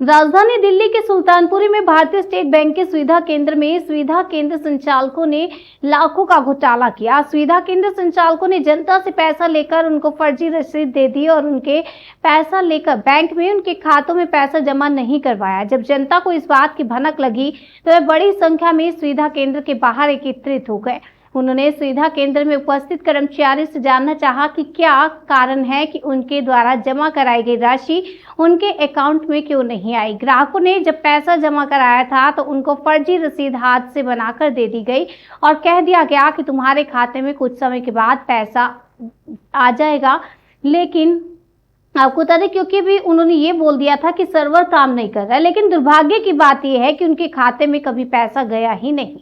राजधानी दिल्ली के सुल्तानपुरी में भारतीय स्टेट बैंक के सुविधा केंद्र में सुविधा केंद्र संचालकों ने लाखों का घोटाला किया। सुविधा केंद्र संचालकों ने जनता से पैसा लेकर उनको फर्जी रसीद दे दी और उनके पैसा लेकर बैंक में उनके खातों में पैसा जमा नहीं करवाया। जब जनता को इस बात की भनक लगी तो वे बड़ी संख्या में सुविधा केंद्र के बाहर एकत्रित हो गए। उन्होंने सुविधा केंद्र में उपस्थित कर्मचारी से जानना चाहा कि क्या कारण है कि उनके द्वारा जमा कराई गई राशि उनके अकाउंट में क्यों नहीं आई। ग्राहकों ने जब पैसा जमा कराया था तो उनको फर्जी रसीद हाथ से बनाकर दे दी गई और कह दिया गया कि तुम्हारे खाते में कुछ समय के बाद पैसा आ जाएगा। लेकिन आपको बता दें, क्योंकि भी उन्होंने ये बोल दिया था कि सर्वर काम नहीं कर रहा है, लेकिन दुर्भाग्य की बात यह है कि उनके खाते में कभी पैसा गया ही नहीं।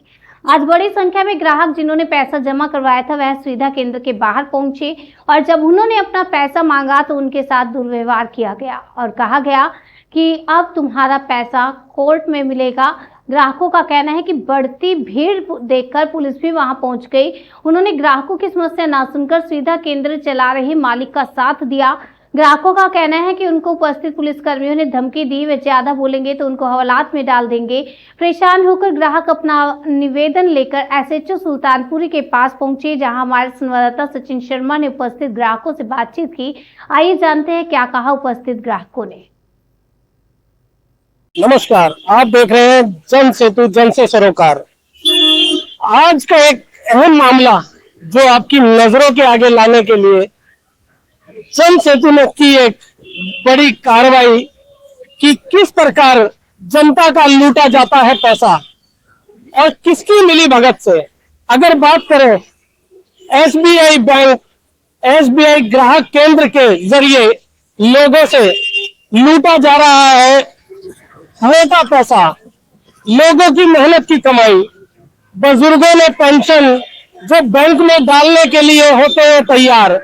आज बड़ी संख्या में ग्राहक जिन्होंने पैसा जमा करवाया था वह सुविधा केंद्र के बाहर पहुंचे और जब उन्होंने अपना पैसा मांगा तो उनके साथ दुर्व्यवहार किया गया और कहा गया कि अब तुम्हारा पैसा कोर्ट में मिलेगा। ग्राहकों का कहना है कि बढ़ती भीड़ देखकर पुलिस भी वहां पहुंच गई। उन्होंने ग्राहकों की समस्या ना सुनकर सुविधा केंद्र चला रहे मालिक का साथ दिया। ग्राहकों का कहना है कि उनको उपस्थित पुलिसकर्मियों ने धमकी दी, वे ज्यादा बोलेंगे तो उनको हवालात में डाल देंगे। परेशान होकर ग्राहक अपना निवेदन लेकर एसएचओ सुल्तानपुरी के पास पहुंचे, जहां हमारे संवाददाता सचिन शर्मा ने उपस्थित ग्राहकों से बातचीत की। आइए जानते हैं क्या कहा उपस्थित ग्राहकों ने। नमस्कार, आप देख रहे हैं जन सेतु जन से सरोकार। आज का एक अहम मामला जो आपकी नजरों के आगे लाने के लिए जन सेतु ने की एक बड़ी कार्रवाई कि किस प्रकार जनता का लूटा जाता है पैसा और किसकी मिली भगत से। अगर बात करें एसबीआई बैंक, एसबीआई ग्राहक केंद्र के जरिए लोगों से लूटा जा रहा है हमें का पैसा, लोगों की मेहनत की कमाई, बुजुर्गों ने पेंशन जो बैंक में डालने के लिए होते हैं तैयार।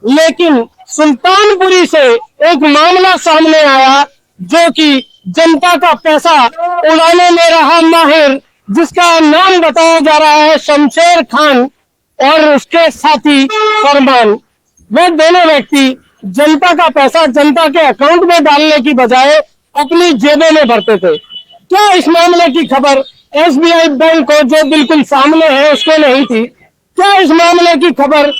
लेकिन सुल्तानपुरी से एक मामला सामने आया जो कि जनता का पैसा उड़ाने में रहा माहिर, जिसका नाम बताया जा रहा है शमशेर खान और उसके साथी फरमान। वे दोनों व्यक्ति जनता का पैसा जनता के अकाउंट में डालने की बजाय अपनी जेबों में भरते थे। क्या इस मामले की खबर एसबीआई बैंक को जो बिल्कुल सामने है उसको नहीं थी? क्या इस मामले की खबर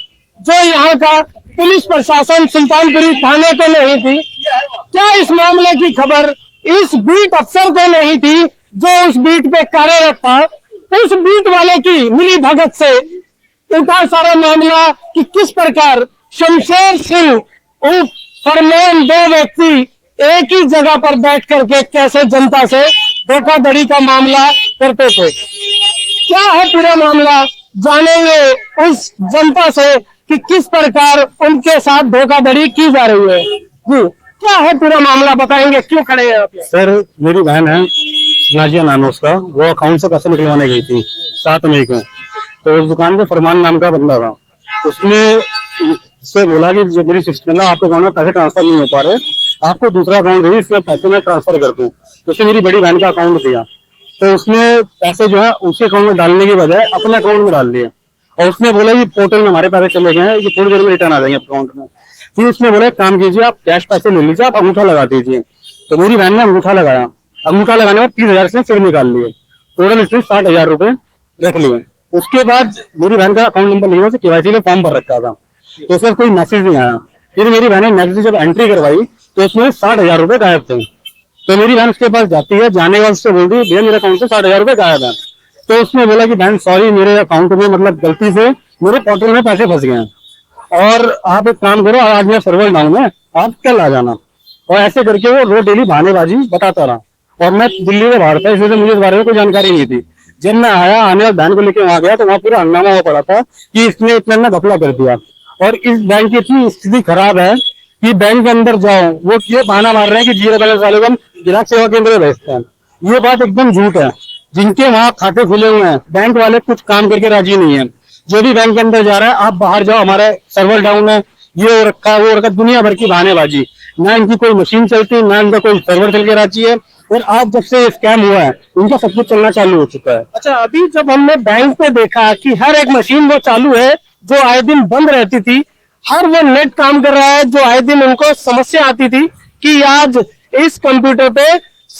जो यहाँ का पुलिस प्रशासन सुल्तानपुरी थाने को नहीं थी? क्या इस मामले की खबर इस बीट अफसर को नहीं थी जो उस बीट पे कार्यरत था? उस बीट वाले की मिली भगत से उठा सारा मामला कि किस प्रकार शमशेर सिंह उर्फ फरमान दो व्यक्ति एक ही जगह पर बैठ करके कैसे जनता से धोखाधड़ी का मामला करते थे। क्या है पूरा मामला, जानेंगे उस जनता से कि किस प्रकार उनके साथ धोखाधड़ी की जा रही है। जी, क्या है पूरा मामला, बताएंगे क्यों खड़े हैं आप? सर, मेरी बहन है नाजिया नाम है उसका, वो अकाउंट से पैसे निकलवाने गई थी 7 मई को। तो उस दुकान पे फरमान नाम का बंदा था, उसने उससे बोला कि जो मेरी सिस्टर आपके अकाउंट में पैसे ट्रांसफर नहीं हो पा रहे, आपको दूसरा अकाउंट दे, इसमें पैसे मैं ट्रांसफर कर दूं। तो उसने मेरी बड़ी बहन का अकाउंट दिया, तो उसने पैसे जो है उसी अकाउंट में डालने के बजाय अपने अकाउंट में डाल दिए और उसने बोला कि पोर्टल में हमारे पैसे चले गए हैं, ये थोड़ी देर में रिटर्न आ जाएंगे अकाउंट में। फिर उसने बोला काम कीजिए, आप कैश पैसे ले लीजिए, आप अंगूठा लगा दीजिए। तो मेरी बहन ने अंगूठा लगाया, अंगूठा लगाने में 30,000 से फिर निकाल लिए, टोटल इसने 60,000 रुपए रख लिए। उसके बाद मेरी बहन का अकाउंट नंबर लिया, केवाईसी में फॉर्म भर रखा था, तो उसमें कोई मैसेज नहीं आया। फिर मेरी बहन ने नेक्स्ट जब एंट्री करवाई तो उसमें 60,000 रुपए गायब थे। तो मेरी बहन उसके पास जाती है, जाने के बाद उससे बोलती है भैया मेरे अकाउंट से 60,000 रुपए गायब है। तो उसने बोला कि बहन सॉरी, मेरे अकाउंट में मतलब गलती से मेरे पोर्टल में पैसे फंस गए हैं और आप एक काम करो, आज मेरा सर्वर डाउन है, आप कल आ जाना। और ऐसे करके वो रोज डेली बहानेबाजी बताता रहा और मैं दिल्ली में बाहर था, इसलिए मुझे इस बारे में कोई जानकारी नहीं थी। जब मैं आया, आने वाले बहन को लेकर वहां गया तो वहां पूरा हंगामा हुआ पड़ा था कि इसने इतना घपला कर दिया। और इस बैंक की इतनी स्थिति खराब है कि बैंक के अंदर जाओ, वो ये बहाना मार रहे हैं कि जीरो बैलेंस वाले को हम ग्राहक सेवा केंद्र में भेजते हैं। ये बात एकदम झूठ है। जिनके वहां खाते खुले हुए हैं, बैंक वाले कुछ काम करके राजी नहीं है। जो भी बैंक के अंदर जा रहा है, आप बाहर जाओ, हमारा सर्वर डाउन है, ये हो रखा है, वो रखा, दुनिया भर की बहानेबाजी। ना इनकी कोई मशीन चलती, ना इनका कोई सर्वर चल के राजी है। और आज जब से स्कैम हुआ है, इनका सब कुछ चलना चालू हो चुका है। अच्छा, अभी जब हमने बैंक में देखा कि हर एक मशीन वो चालू है जो आए दिन बंद रहती थी, हर वो नेट काम कर रहा है जो आए दिन उनको समस्या आती थी कि आज इस कंप्यूटर पे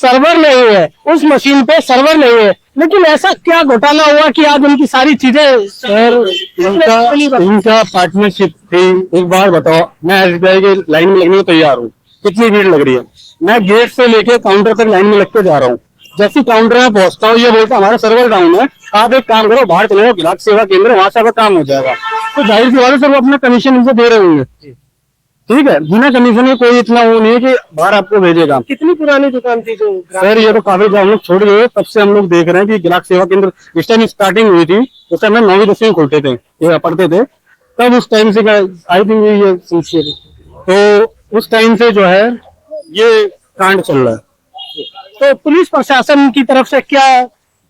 सर्वर नहीं है, उस मशीन पे सर्वर नहीं है, लेकिन ऐसा क्या घोटाला हुआ कि आज उनकी सारी चीजें सर इनका पार्टनरशिप थी। एक बार बताओ, मैं SBI के लाइन में लगने को तैयार हूँ, कितनी भीड़ लग रही है, मैं गेट से लेके काउंटर तक लाइन में लग के जा रहा हूँ। जैसे काउंटर में पहुंचता हूँ, ये बोलता हमारा सर्वर डाउन है, आप एक काम करो बाहर चले जाओ ग्राहक सेवा केंद्र, वहां से आपका काम हो जाएगा। तो जाहिर सी बात है सर, वो अपना कमीशन इनसे दे रहे होंगे, ठीक है, बिना कमीशन में कोई इतना वो नहीं है कि बाहर आपको भेजेगा। कितनी पुरानी दुकान थी जो सर ये तो काफी जब हम लोग छोड़ गए तब से हम लोग देख रहे हैं कि ग्राहक सेवा केंद्र इस टाइम स्टार्टिंग हुई थी, उस टाइम 9-10 खोलते थे, ये पढ़ते थे, तब उस टाइम से आई थिंक ये सिंसियर, तो उस टाइम से जो है ये कांड चल रहा है। तो पुलिस प्रशासन की तरफ से क्या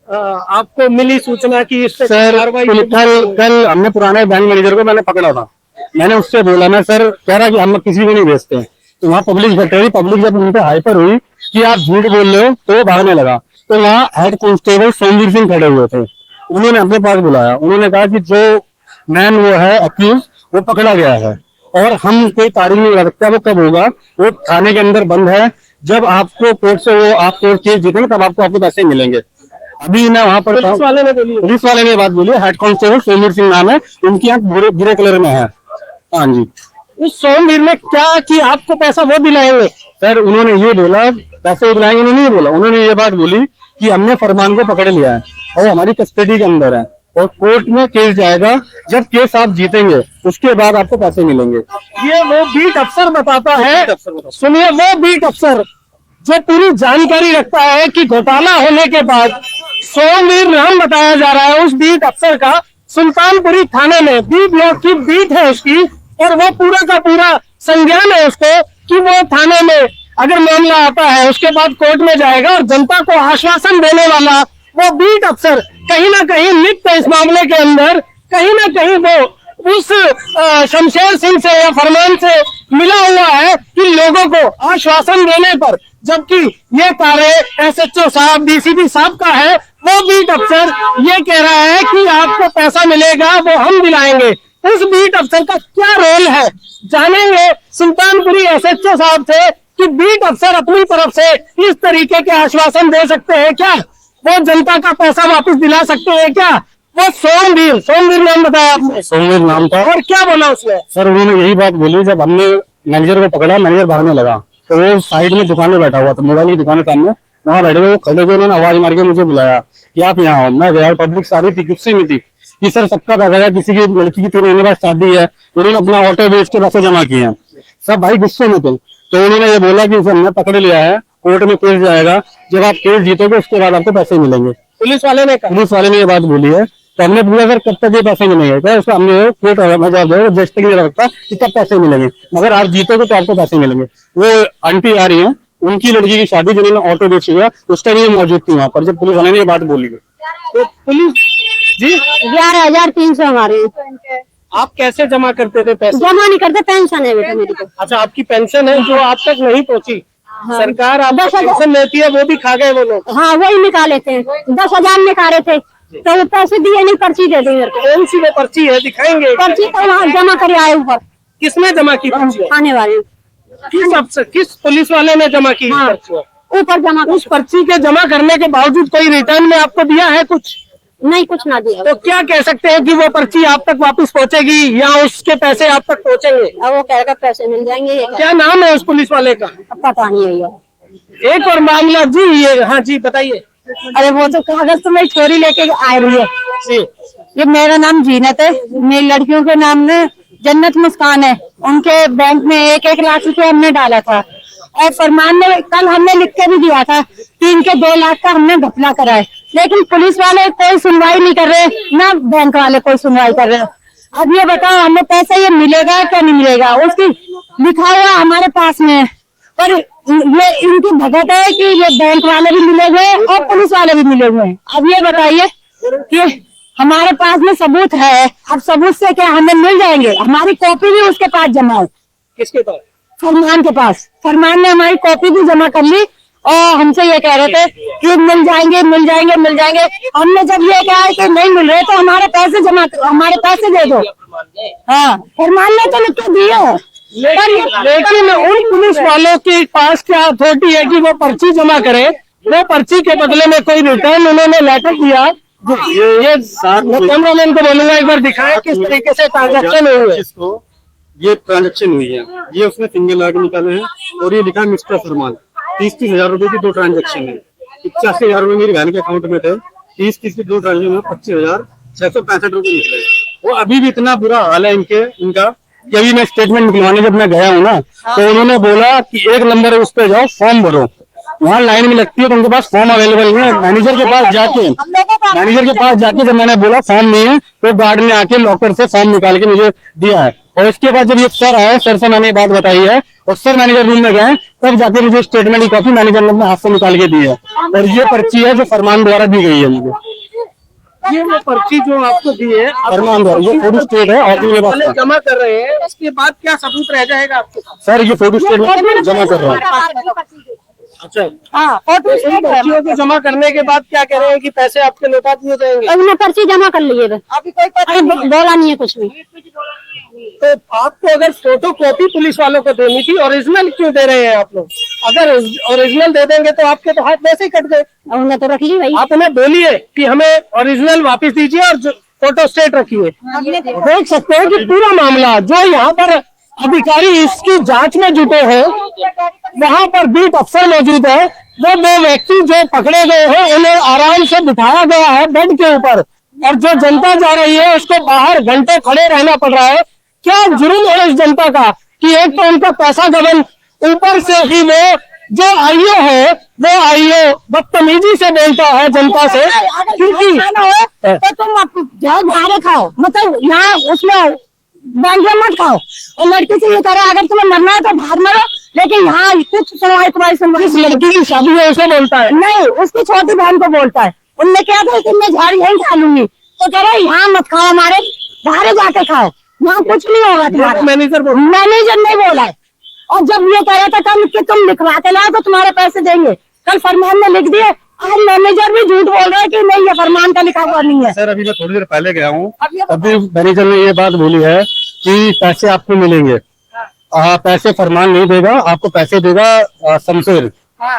आपको मिली सूचना की इस पे सर कार्रवाई? कल हमने पुराने बैंक मैनेजर को मैंने पकड़ा था, मैंने उससे बोला, मैं सर कह रहा कि हम किसी को नहीं भेजते हैं, तो वहाँ पब्लिक बैठ रही, पब्लिक जब उन पे हाइपर हुई कि आप झूठ बोल रहे हो तो वो भागने लगा। तो वहाँ हेड कांस्टेबल सोमवीर सिंह खड़े हुए थे, उन्होंने अपने पास बुलाया, उन्होंने कहा कि जो मैन वो है अक्यूज वो पकड़ा गया है और हम कोई तारीख नहीं लगा सकता वो कब होगा, वो थाने के अंदर बंद है, जब आपको कोर्ट से वो आप कोर्ट केस जीतेंगे तब आपको आपके पैसे मिलेंगे। अभी मैं वहां पर पुलिस वाले ने ये बात बोली, हेड कांस्टेबल सोमवीर सिंह नाम है, उनकी आंख भूरे कलर में है। हाँ जी, उस सोमवीर ने क्या कि आपको पैसा वो दिलाएंगे? सर उन्होंने ये बोला पैसे दिलाएंगे, उन्होंने नहीं बोला, उन्होंने ये बात बोली कि हमने फरमान को पकड़ लिया है और हमारी कस्टडी के अंदर है और कोर्ट में केस जाएगा, जब केस आप जीतेंगे उसके बाद आपको पैसे मिलेंगे। ये वो बीट अफसर बताता है, सुनिए, वो बीट अफसर जो पूरी जानकारी रखता है कि घोटाला होने के बाद सोमवीर नाम बताया जा रहा है उस बीट अफसर का, सुल्तानपुरी थाने में बी ब्लॉक की बीट है उसकी, और वो पूरा का पूरा संज्ञान है उसको कि वो थाने में अगर मामला आता है उसके बाद कोर्ट में जाएगा और जनता को आश्वासन देने वाला वो बीट अफसर कहीं ना कहीं लिप्त है इस मामले के अंदर, कहीं ना कहीं वो उस शमशेर सिंह से या फरमान से मिला हुआ है कि लोगों को आश्वासन देने पर, जबकि ये कार्य SHO साहब DCP साहब का है, वो बीट अफसर ये कह रहा है कि आपको पैसा मिलेगा वो हम दिलाएंगे। उस बीट अफसर का क्या रोल है जानेंगे सुल्तानपुरी SHO साहब से कि बीट अफसर अपनी तरफ से इस तरीके के आश्वासन दे सकते हैं क्या, वो जनता का पैसा वापस दिला सकते हैं क्या? वो सोमवीर नाम बताया आपने? सोमवीर नाम था। और क्या बोला उसने? सर उन्होंने यही बात बोली, जब हमने मैनेजर को पकड़ा, मैनेजर भागने लगा तो वो साइड में दुकान में बैठा हुआ था, मोबाइल की दुकान के सामने, वहाँ बैठे हुए खड़े हुए, उन्होंने आवाज मार के मुझे बुलाया कि आप यहाँ आओ। मैं गया, पब्लिक सारी थी, गुस्से में थी कि सर सबका पैसा है, किसी की लड़की की 3 महीने बाद शादी है, उन्होंने अपना ऑटो बेच के पैसे जमा किए हैं, सब भाई गुस्से में थे। तो उन्होंने ये बोला कि सर हमने पकड़ लिया है, कोर्ट में केस जाएगा, जब आप केस जीतोगे उसके बाद आपको पैसे मिलेंगे। पुलिस वाले ने ये बात बोली है। तो हमने पूछा सर कब तक ये पैसे मिलेंगे, क्या उसका हमने कोर्ट जज तक नहीं रखता कि कब पैसे मिलेंगे, मगर आप जीतोगे तो आपको पैसे मिलेंगे। वो आंटी आ रही है, उनकी लड़की की शादी जिन्होंने ऑटो बेची हुआ उस टाइम ये मौजूद थी वहाँ पर जब पुलिस वाले ने ये बात बोली। तो पुलिस जी 11,300 हमारे। आप कैसे जमा करते थे पैसे? जमा नहीं करते, पेंशन है बेटा मेरी को। अच्छा, आपकी पेंशन है जो आप तक नहीं पहुंची? हाँ। सरकार आपको पेंशन देती है, वो भी खा गए वो लोग। हाँ वही निकाले थे, 10,000 निकाले थे तो वो पैसे दिए नहीं, पर्ची दे दी मेरे को। कौन सी वो पर्ची है, दिखाएंगे? पर्ची तो वहाँ जमा करे आए ऊपर, किसने जमा की पर्ची? आने वाले किस अफसर, किस पुलिस वाले ने जमा की हाँ। पर्ची? ऊपर जमा। उस पर्ची के जमा करने के बावजूद कोई रिटर्न में आपको दिया है कुछ? नहीं, कुछ ना दिया। तो क्या कह सकते हैं कि वो पर्ची आप तक वापस पहुंचेगी या उसके पैसे आप तक पहुंचेंगे? अब वो कहेगा पैसे मिल जाएंगे। क्या नाम है उस पुलिस वाले का? पता नहीं है। एक और मामला जी, ये हाँ जी बताइए। अरे वो तो कागज तो मेरी छोरी लेके आ रही है जी। ये मेरा नाम जीनत है, मेरी लड़कियों के नाम में जन्नत मुस्कान है, उनके बैंक में 1-1 लाख रुपए हमने डाला था और फरमान ने कल हमने लिख के भी दिया था कि इनके 2 लाख का हमने घपला करा है, लेकिन पुलिस वाले कोई सुनवाई नहीं कर रहे, ना बैंक वाले कोई सुनवाई कर रहे। अब ये बताओ हमें पैसा ये मिलेगा क्या नहीं मिलेगा? उसकी लिखा हुआ हमारे पास में है, पर ये इनकी भगत है कि ये बैंक वाले भी मिले हुए और पुलिस वाले भी मिले हुए हैं। अब ये बताइए कि हमारे पास में सबूत है, अब सबूत से क्या हमें मिल जाएंगे? हमारी कॉपी भी उसके पास जमा है। किसके पास? फरमान के पास। फरमान ने हमारी कॉपी भी जमा कर ली और हमसे ये कह रहे थे कि मिल जाएंगे मिल जाएंगे मिल जाएंगे। हमने जब ये कहा कि नहीं मिल रहे तो हमारे पैसे दे दो। हाँ, फरमान ने तो लिख के दिया है। लेकिन उन पुलिस वालों के पास क्या अथॉरिटी है कि वो पर्ची जमा करे? वो पर्ची के बदले में कोई रिटर्न उन्होंने लेटर दिया? ये कैमरामैन को बोलूंगा एक बार दिखाए किस तरीके से ट्रांजेक्शन हुई है। इसको ये ट्रांजेक्शन हुई है, ये उसने फिंगर लगा के निकाले हैं और ये लिखा है मिस्टर फरमान। 30-30 हजार रुपए की 2 ट्रांजेक्शन है। 85 हजार रुपए मेरी बहन के अकाउंट में थे। 30-30 की 2 ट्रांजेक्शन में 25,665 रुपए निकले। वो अभी भी इतना बुरा हाल है इनका कि अभी मैं स्टेटमेंट निकलवाने जब मैं गया हूँ ना, तो उन्होंने बोला कि 1 नंबर है उस पे जाओ, फॉर्म भरो। वहाँ लाइन में लगती है तो उनके पास फॉर्म अवेलेबल नहीं है। मैनेजर के पास जाके जब मैंने बोला फॉर्म नहीं है, तो गार्ड ने आके लॉकर से फॉर्म निकाल के मुझे दिया है। और इसके बाद जब ये सर आए, सर से मैंने ये बात बताई है और सर मैनेजर रूम में गए, तब जाके मुझे स्टेटमेंट की कॉपी मैनेजर ने अपने हाथ से निकाल के दी है। और ये पर्ची है जो फरमान द्वारा दी गई है मुझे। ये वो पर्ची जो आपको दी है फरमान द्वारा, ये फोटो स्टेट है और ये पहले जमा कर रहे हैं, उसके बाद क्या सबूत रह जाएगा आपके पास? सर ये फोटो स्टेट में जमा कर रहा हूँ। अच्छा, हाँ, फोटो स्टेट है। पर्चियों को जमा करने के बाद क्या कह रहे हैं कि पैसे आपके लौटा दिए जाएंगे? हमने पर्ची जमा कर ली है, अभी कोई पता बोला नहीं है कुछ भी। तो आपको अगर फोटो कॉपी पुलिस वालों को देनी थी, ओरिजिनल क्यों दे रहे हैं आप लोग? अगर ओरिजिनल दे देंगे तो आपके तो हाथ वैसे ही कट गए। हमने तो रख ली भाई। आप उन्हें बोलिए कि हमें ओरिजिनल वापस दीजिए और फोटो स्टेट रखिए। देख सकते हैं कि पूरा मामला जो यहाँ पर अधिकारी इसकी जांच में जुटे हैं, वहाँ पर बीट अफसर मौजूद है। वो 2 व्यक्ति जो पकड़े गए हैं उन्हें आराम से बिठाया गया है बेड के ऊपर, और जो जनता जा रही है उसको बाहर घंटे खड़े रहना पड़ रहा है। क्या जुर्म है इस जनता का कि एक तो उनका पैसा गबन, ऊपर से ही वो जो आईओ है वो आईओ बदतमीजी से बोलता है जनता से। क्योंकि तो तुम जाओ बाहर खाओ, मतलब यहाँ उसमें बैंक में मत खाओ। और लड़की से ये कह रहा है अगर तुम्हें मरना है तो बाहर मरो, लेकिन यहाँ कुछ सुनवाई तुम्हारी इस लड़की की शादी है उसे बोलता है, नहीं, उसकी छोटी बहन को बोलता है। उनने क्या था कि मैं झाड़ यहीं खा लूंगी, तो कह रहा है यहाँ मत खाओ, हमारे बाहर जाके खाओ, यहाँ कुछ नहीं होगा तुम्हारा। मैनेजर नहीं बोला है। और जब ये कह रहा था कल कि तुम लिखवा के लाओ तो तुम्हारे पैसे देंगे, कल फरमान में लिख दिए। आज मैनेजर भी झूठ बोल रहा है कि नहीं ये फरमान का लिखा हुआ नहीं है। सर अभी मैं थोड़ी देर पहले गया हूँ, अभी मैनेजर ने ये बात बोली है कि पैसे आपको मिलेंगे। पैसे फरमान नहीं देगा, आपको पैसे देगा शमशेर,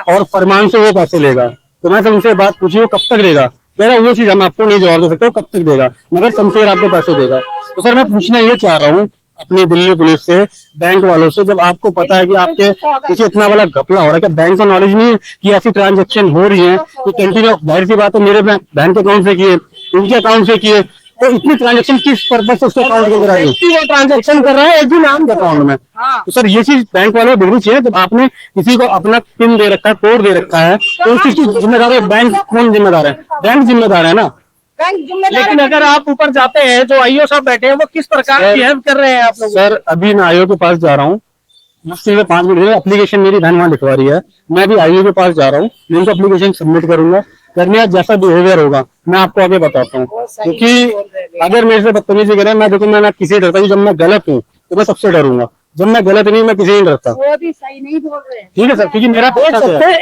और फरमान से वो पैसे लेगा। तो मैं उनसे बात पूछी वो कब तक देगा? मेरा वो चीज हम आपको नहीं जवाब दे सकते कब तक देगा, मगर शमशेर आपको पैसे देगा। तो सर मैं पूछना ये चाह रहा हूँ अपनी दिल्ली पुलिस से, बैंक वालों से, जब आपको पता है कि आपके पीछे इतना बड़ा घपला हो रहा है, क्या बैंक को नॉलेज नहीं है कि ऐसी ट्रांजेक्शन हो रही है? तो कंटिन्यू जाहिर सी बात है मेरे बहन के अकाउंट से किए, इनके अकाउंट से किए, तो इतनी ट्रांजेक्शन किस पर्पज से उसके अकाउंट के कराई? वो ट्रांजेक्शन कर रहा है एक भी नाम अकाउंट में। तो सर ये चीज बैंक वालों को देखनी चाहिए। जब आपने किसी को अपना पिन दे रखा है, कोड दे रखा है, तो उस चीज की जिम्मेदार है बैंक। कौन जिम्मेदार है? बैंक जिम्मेदार है ना। लेकिन अगर आप ऊपर जाते हैं जो आईओ साहब बैठे हैं वो किस प्रकार बिहेव कर रहे हैं आप लोग? सर अभी मैं आईओ के पास जा रहा हूँ, मुश्किल में 5 मिनट, एप्लीकेशन मेरी बहन वहाँ लिखवा रही है, मैं भी आईओ के पास जा रहा हूँ, मैं उनको एप्लीकेशन सबमिट करूंगा। करने जैसा बिहेवियर होगा मैं आपको आगे बताता हूँ, क्योंकि अगर मेरे से बदतमीजी करें, मैं देखो मैं किसी डरता हूँ। जब मैं गलत हूँ तो मैं सबसे डरूंगा, जब मैं गलत नहीं मैं किसी नहीं डरता। वो भी सही नहीं बोल रहे। ठीक है सर, क्योंकि मेरा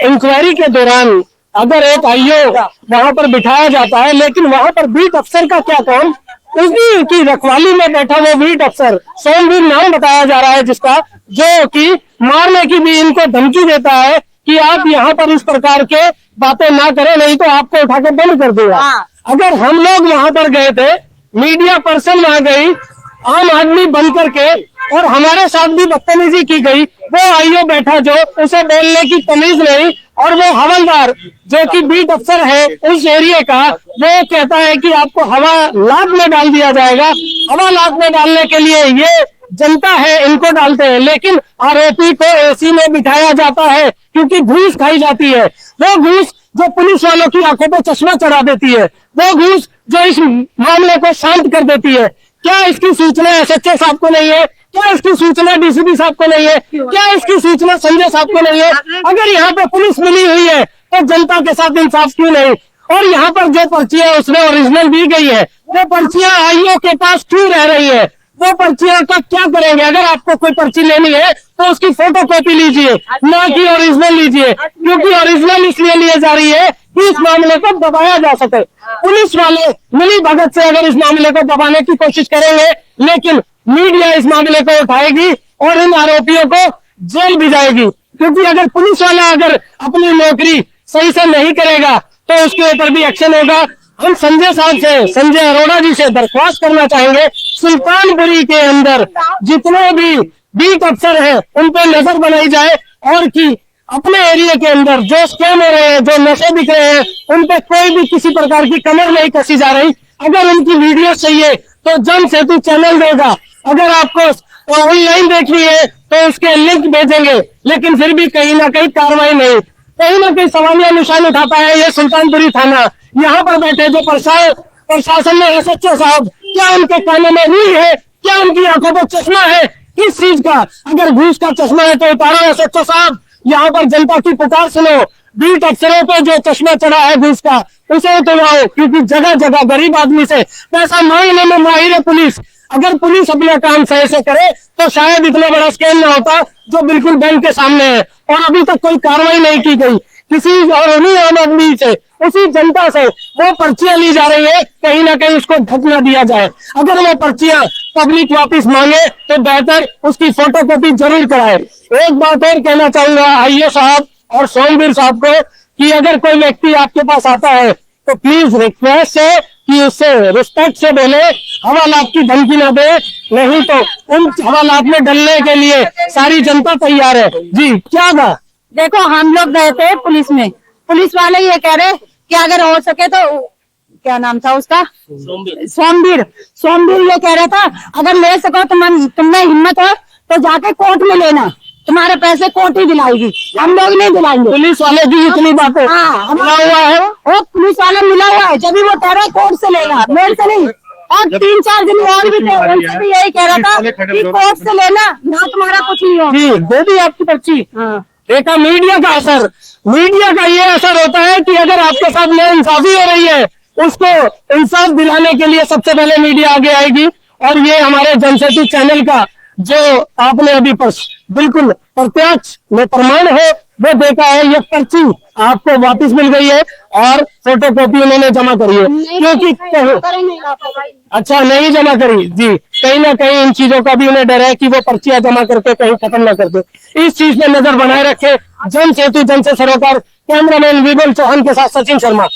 इंक्वायरी के दौरान अगर एक आईओ वहां पर बिठाया जाता है, लेकिन वहां पर बीट अफसर का क्या काम? उसी की रखवाली में बैठा वो बीट अफसर, सोमवीर नाम बताया जा रहा है जिसका, जो कि मारने की भी इनको धमकी देता है कि आप यहाँ पर इस प्रकार के बातें ना करें, नहीं तो आपको उठा के बंद कर देगा। अगर हम लोग वहां पर गए थे, मीडिया पर्सन वहां गई, आम आदमी बन करके, और हमारे साथ भी बदतमीजी की गई, वो आईओ बैठा जो उसे बोलने की तमीज नहीं, और वो हवलदार जो कि बीट अफसर है उस एरिया का, वो कहता है कि आपको हवा लाख में डाल दिया जाएगा। हवा लाख में डालने के लिए ये जनता है इनको डालते हैं, लेकिन आरोपी को एसी में बिठाया जाता है क्योंकि घूस खाई जाती है। वो घूस जो पुलिस वालों की आंखों पे चश्मा चढ़ा देती है, वो घूस जो इस मामले को शांत कर देती है। क्या इसकी सूचना एसएचओ साहब को नहीं है? क्या इसकी सूचना डीसीपी साहब को नहीं है? क्या इसकी सूचना संजय साहब को नहीं है? अगर यहाँ पे पुलिस मिली हुई है तो जनता के साथ इंसाफ क्यों नहीं? और यहाँ पर जो पर्ची है उसमें ओरिजिनल दी गई है, वो पर्चियां आईओ के पास क्यों रह रही है? वो पर्चियों का क्या करेंगे? अगर आपको कोई पर्ची लेनी है तो उसकी फोटो कॉपी लीजिए, ना कि ओरिजिनल लीजिए, क्योंकि ओरिजिनल इसलिए लिए जा रही है कि इस मामले को दबाया जा सके। पुलिस वाले मिली भगत से अगर इस मामले को दबाने की कोशिश करेंगे, लेकिन मीडिया इस मामले को उठाएगी और इन आरोपियों को जेल भी जाएगी। क्योंकि अगर पुलिस वाला अगर अपनी नौकरी सही से नहीं करेगा तो उसके ऊपर भी एक्शन होगा। हम संजय साहब से, संजय अरोड़ा जी से दरख्वास्त करना चाहेंगे, सुल्तानपुरी के अंदर जितने भी बीट अफसर हैं उन पर नजर बनाई जाए और कि अपने एरिया के अंदर जो स्कैम हो रहे हैं, जो नशे बिक रहे हैं, उन पे कोई भी किसी प्रकार की कमर नहीं कसी जा रही। अगर उनकी वीडियो चाहिए तो जन सेतु चैनल देगा। अगर आपको ऑनलाइन देखनी है तो उसके लिंक भेजेंगे, लेकिन फिर भी कहीं ना कहीं कार्रवाई नहीं, कहीं ना कहीं सवालिया निशान उठाता है ये सुल्तानपुरी थाना। यहाँ पर बैठे जो प्रशासन में SHO साहब, क्या उनके कानों में रीढ़ है? क्या उनकी आंखों पर चश्मा है? किस चीज का? अगर घूस का चश्मा है तो उतारो SHO साहब, यहाँ पर जनता की पुकार सुनो। बीट अफसरों पे जो चश्मा चढ़ा है घूस का, उसे उतरवाओ, क्योंकि जगह जगह गरीब आदमी से पैसा मांगने में माहिर है पुलिस। अगर पुलिस अपना काम सही से करे तो शायद इतना बड़ा स्कैम ना होता जो बिल्कुल बैंक के सामने है। और अभी तक कोई कार्रवाई नहीं की गई किसी, और उन्हीं आम आदमी से, उसी जनता से वो पर्चियां ली जा रही है, कहीं ना कहीं उसको ढक ना दिया जाए। अगर वो पर्चियां पब्लिक वापस मांगे तो बेहतर उसकी फोटोकॉपी जरूर कराए। एक बात और कहना चाहूंगा IAS साहब और सोमवीर साहब को कि अगर कोई व्यक्ति आपके पास आता है तो प्लीज रिक्वेस्ट है कि उससे रिस्पेक्ट से बोले, हवालात की धमकी ना दे, नहीं तो उन हवालात में डलने के लिए सारी जनता तैयार है। जी क्या था? देखो, हम लोग गए थे पुलिस में, पुलिस वाले ये कह रहे कि अगर हो सके तो, क्या नाम था उसका, सोमवीर ये कह रहा था अगर ले सको तुम्हें हिम्मत है तो जाके कोर्ट में लेना, तुम्हारे पैसे कोर्ट ही दिलाएगी, हम लोग नहीं दिलाएंगे। पुलिस वाले की इतनी बातें हाँ, मिला हुआ है, वो पुलिस वाला मिला हुआ है, जब भी वो कह रहा है कोर्ट से लेगा, मेरे से नहीं। और 3-4 दिन और भी थे, उनसे भी यही कह रहा था कि कोर्ट से लेना, ना तुम्हारा कुछ नहीं हो। जी दे दी आपकी पर्ची। देखा मीडिया का असर, मीडिया का ये असर होता है कि अगर आपके साथ नाइंसाफी हो रही है उसको इंसाफ दिलाने के लिए सबसे पहले मीडिया आगे आएगी। और ये हमारे जनसेतु चैनल का जो आपने अभी बिल्कुल प्रत्यक्ष में प्रमाण है वो देखा है, ये पर्ची आपको वापस मिल गई है और फोटोकॉपी उन्होंने जमा करी है। क्योंकि अच्छा नहीं जमा करी जी, कहीं ना कहीं इन चीजों का भी उन्हें डर है कि वो पर्चियां जमा करके कहीं खत्म ना कर दे। इस चीज पे नजर बनाए रखे। जन सेतु जन से सरोकार, कैमरामैन विपुल चौहान के साथ सचिन शर्मा।